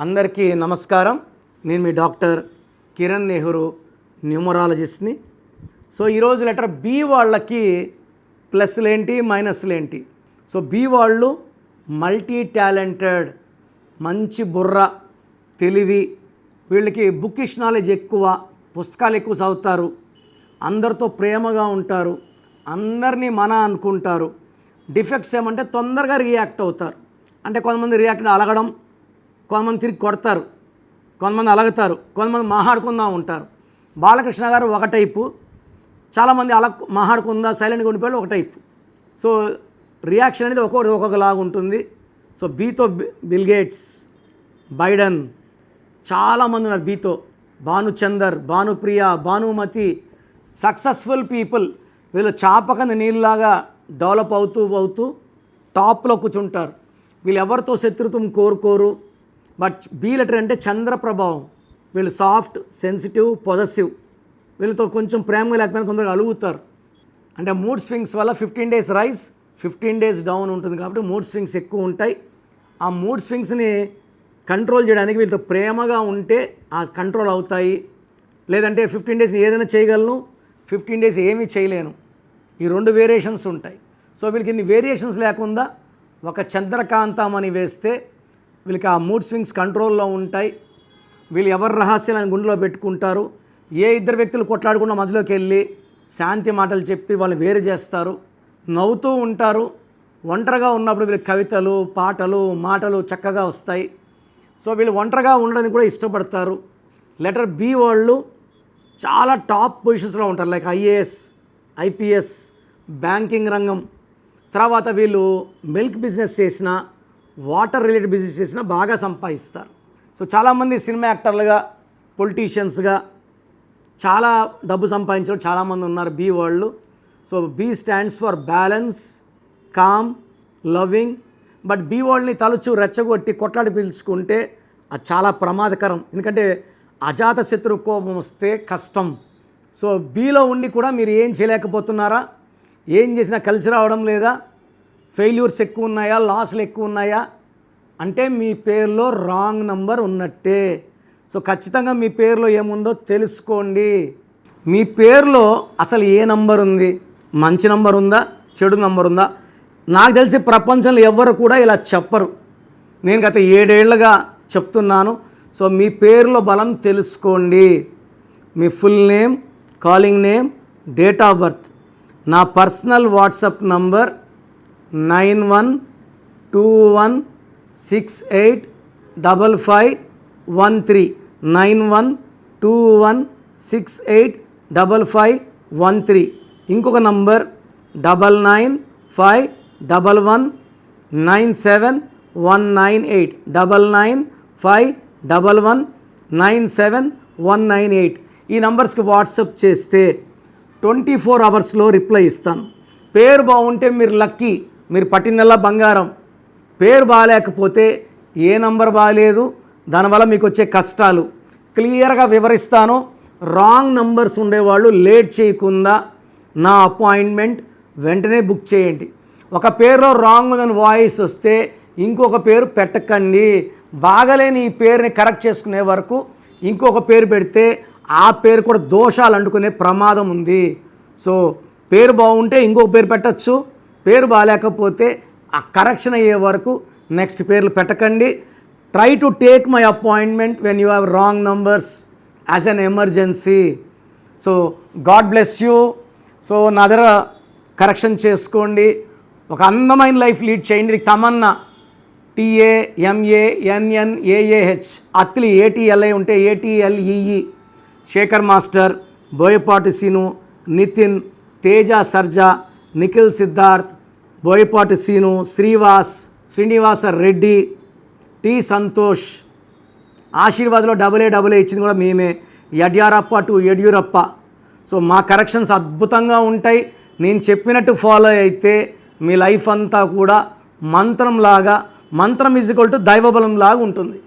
అందరికీ నమస్కారం. నేను మీ డాక్టర్ కిరణ్ నెహ్రూ, న్యూమరాలజిస్ట్ని. సో ఈరోజు లెటర్ బి వాళ్ళకి ప్లస్లేంటి మైనస్లేంటి. సో బి వాళ్ళు మల్టీ టాలెంటెడ్, మంచి బుర్ర, తెలివి, వీళ్ళకి బుకిష్ నాలెడ్జ్ ఎక్కువ, పుస్తకాలు ఎక్కువ చదువుతారు, అందరితో ప్రేమగా ఉంటారు, అందరినీ మన అనుకుంటారు. డిఫెక్ట్స్ ఏమంటే తొందరగా రియాక్ట్ అవుతారు. అంటే కొంతమంది రియాక్ట్ అలగడం, కొంతమంది తిరిగి కొడతారు, కొంతమంది అలగుతారు, కొంతమంది మాట్లాడుకుందా ఉంటారు. బాలకృష్ణ గారు ఒక టైపు, చాలామంది మాట్లాడుకుందా సైలెంట్గా ఉండిపోయి ఒక టైపు. సో రియాక్షన్ అనేది ఒక్కొక్కలాగా ఉంటుంది. సో బీతో బిల్ గేట్స్, బైడెన్, చాలామంది ఉన్నారు బీతో. Bhanuchander, Bhanupriya, Bhanumathi, successful people. వీళ్ళు చాపకంద నీళ్ళలాగా డెవలప్ అవుతూ టాప్లో కూర్చుంటారు. వీళ్ళు ఎవరితో శత్రుత్వం కోరుకోరు. బట్ బీ లెటర్ అంటే చంద్ర ప్రభావం. వీళ్ళు సాఫ్ట్, సెన్సిటివ్, పొజెసివ్. వీళ్ళతో కొంచెం ప్రేమగా లేకపోయినా కొందరు అలుగుతారు. అంటే మూడ్ స్వింగ్స్ వల్ల 15 days రైజ్, 15 days డౌన్ ఉంటుంది కాబట్టి మూడ్ స్వింగ్స్ ఎక్కువ ఉంటాయి. ఆ మూడ్ స్వింగ్స్ని కంట్రోల్ చేయడానికి వీళ్ళతో ప్రేమగా ఉంటే ఆ కంట్రోల్ అవుతాయి. లేదంటే 15 days ఏదైనా చేయగలను, 15 days ఏమీ చేయలేను. ఈ రెండు వేరియేషన్స్ ఉంటాయి. సో వీళ్ళకి ఇన్ని వేరియేషన్స్ లేకుండా ఒక చంద్రకాంతం అని వేస్తే వీళ్ళకి ఆ మూడ్ స్వింగ్స్ కంట్రోల్లో ఉంటాయి. వీళ్ళు ఎవరి రహస్యాలను గుండెలో పెట్టుకుంటారు. ఏ ఇద్దరు వ్యక్తులు కొట్లాడుకున్న మధ్యలోకి వెళ్ళి శాంతి మాటలు చెప్పి వాళ్ళని వేరు చేస్తారు. నవ్వుతూ ఉంటారు. ఒంటరిగా ఉన్నప్పుడు వీళ్ళకి కవితలు, పాటలు, మాటలు చక్కగా వస్తాయి. సో వీళ్ళు ఒంటరిగా ఉండడానికి కూడా ఇష్టపడతారు. లెటర్ బి వాళ్ళు చాలా టాప్ పొజిషన్స్లో ఉంటారు. లైక్ ఐఏఎస్, ఐపీఎస్, బ్యాంకింగ్ రంగం. తర్వాత వీళ్ళు మిల్క్ బిజినెస్ చేసినా, వాటర్ రిలేటెడ్ బిజినెస్ చేసినా బాగా సంపాదిస్తారు. సో చాలామంది సినిమా యాక్టర్లుగా, పొలిటీషియన్స్గా చాలా డబ్బు సంపాదించిన చాలామంది ఉన్నారు బి వాళ్ళు. So B stands for balance, calm, loving. But B వాళ్ళని తలుచు రెచ్చగొట్టి కొట్లాడి పీల్చుకుంటే అది చాలా ప్రమాదకరం. ఎందుకంటే అజాత శత్రు కోపం వస్తే కష్టం. సో బీలో ఉండి కూడా మీరు ఏం చేయలేకపోతున్నారా? ఏం చేసినా కలిసి రావడం లేదా? ఫెయిల్యూర్స్ ఎక్కువ ఉన్నాయా, లాస్లు ఎక్కువ ఉన్నాయా అంటే మీ పేరులో రాంగ్ నంబర్ ఉన్నట్టే. సో ఖచ్చితంగా మీ పేరులో ఏముందో తెలుసుకోండి. మీ పేరులో అసలు ఏ నంబర్ ఉంది? మంచి నంబర్ ఉందా, చెడు నంబర్ ఉందా? నాకు తెలిసి ప్రపంచంలో ఎవ్వరు కూడా ఇలా చెప్పరు. నేను గత 7 ఏళ్లుగా చెప్తున్నాను. సో మీ పేరులో బలం తెలుసుకోండి. మీ full name, calling name, date of birth. నా పర్సనల్ వాట్సాప్ నంబర్ 9121685513 9121685513. ఇంకొక నంబర్ 9951197198 9951197198. ఈ నంబర్స్కి వాట్సాప్ చేస్తే 24 hours రిప్లై ఇస్తాను. పేరు బాగుంటే మీరు లక్కీ, మీరు పట్టిందల్లా బంగారం. పేరు బాగాలేకపోతే ఏ నంబర్ బాగాలేదు, దానివల్ల మీకు వచ్చే కష్టాలు క్లియర్గా వివరిస్తాను. రాంగ్ నంబర్స్ ఉండేవాళ్ళు లేట్ చేయకుండా నా అపాయింట్మెంట్ వెంటనే బుక్ చేయండి. ఒక పేరులో రాంగ్ అని వాయిస్ వస్తే ఇంకొక పేరు పెట్టకండి. బాగలేని ఈ పేరుని కరెక్ట్ చేసుకునే వరకు ఇంకొక పేరు పెడితే ఆ పేరు కూడా దోషాలు అంటుకునే ప్రమాదం ఉంది. సో పేరు బాగుంటే ఇంకొక పేరు పెట్టచ్చు, పేరు బాగాలేకపోతే ఆ కరెక్షన్ అయ్యే వరకు నెక్స్ట్ పేర్లు పెట్టకండి. Try to take my appointment when you have wrong numbers as an emergency. So God bless you. So నా దగ్గర కరెక్షన్ చేసుకోండి. ఒక అందమైన లైఫ్ లీడ్ చేయండి. తమన్నా TAMANNAAH, అత్లి ATLI ఉంటే ATLEE, Shekhar master, Boyapati Srinu, Nithin, Teja Sarja, Nikhil Siddharth, Boyapati Srinu, Srinivasa Reddy, T Santosh. ఆశీర్వాద్లో AA ఇచ్చింది కూడా మేమే. యడ్యారప్ప టు యడ్యూరప్ప. సో మా కరెక్షన్స్ అద్భుతంగా ఉంటాయి. నేను చెప్పినట్టు ఫాలో అయితే మీ లైఫ్ అంతా కూడా మంత్రం ఈజ్ ఈక్వల్ టు దైవబలం లాగా ఉంటుంది.